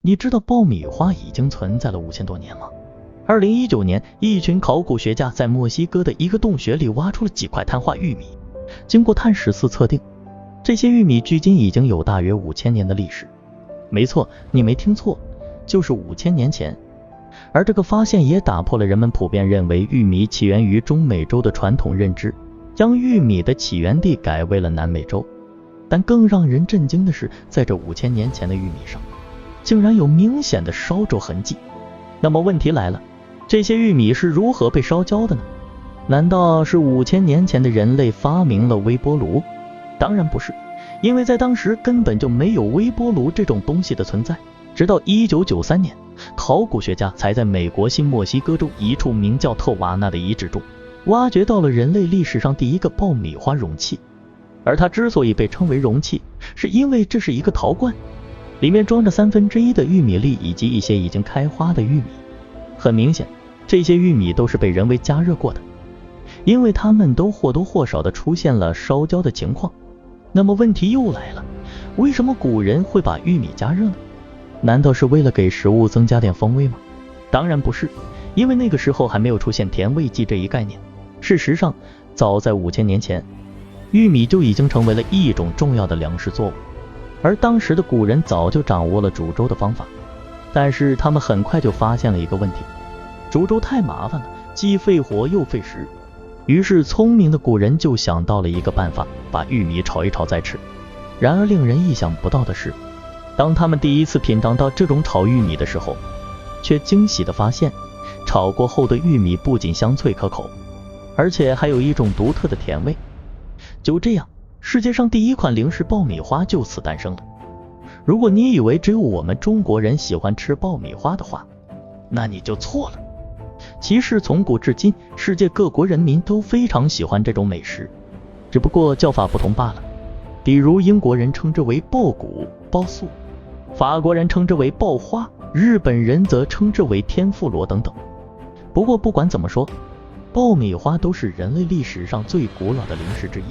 你知道爆米花已经存在了5000多年吗？2019年，一群考古学家在墨西哥的一个洞穴里挖出了几块碳化玉米。经过碳14测定，这些玉米距今已经有大约5000年的历史。没错，你没听错，就是5000年前。而这个发现也打破了人们普遍认为玉米起源于中美洲的传统认知，将玉米的起源地改为了南美洲。但更让人震惊的是，在这5000年前的玉米上，竟然有明显的烧灼痕迹。那么问题来了，这些玉米是如何被烧焦的呢？难道是5000年前的人类发明了微波炉？当然不是，因为在当时根本就没有微波炉这种东西的存在。直到1993年，考古学家才在美国新墨西哥州一处名叫特瓦纳的遗址中，挖掘到了人类历史上第一个爆米花容器。而它之所以被称为容器，是因为这是一个陶罐，里面装着1/3的玉米粒以及一些已经开花的玉米。很明显，这些玉米都是被人为加热过的，因为它们都或多或少的出现了烧焦的情况。那么问题又来了，为什么古人会把玉米加热呢？难道是为了给食物增加点风味吗？当然不是，因为那个时候还没有出现甜味剂这一概念。事实上，早在5000年前，玉米就已经成为了一种重要的粮食作物，而当时的古人早就掌握了煮粥的方法。但是他们很快就发现了一个问题，煮粥太麻烦了，既费火又费时。于是聪明的古人就想到了一个办法，把玉米炒一炒再吃。然而令人意想不到的是，当他们第一次品尝到这种炒玉米的时候，却惊喜地发现，炒过后的玉米不仅香脆可口，而且还有一种独特的甜味。就这样，世界上第一款零食爆米花就此诞生了。如果你以为只有我们中国人喜欢吃爆米花的话，那你就错了。其实从古至今，世界各国人民都非常喜欢这种美食，只不过叫法不同罢了。比如英国人称之为爆谷、爆素，法国人称之为爆花，日本人则称之为天妇罗等等。不过不管怎么说，爆米花都是人类历史上最古老的零食之一。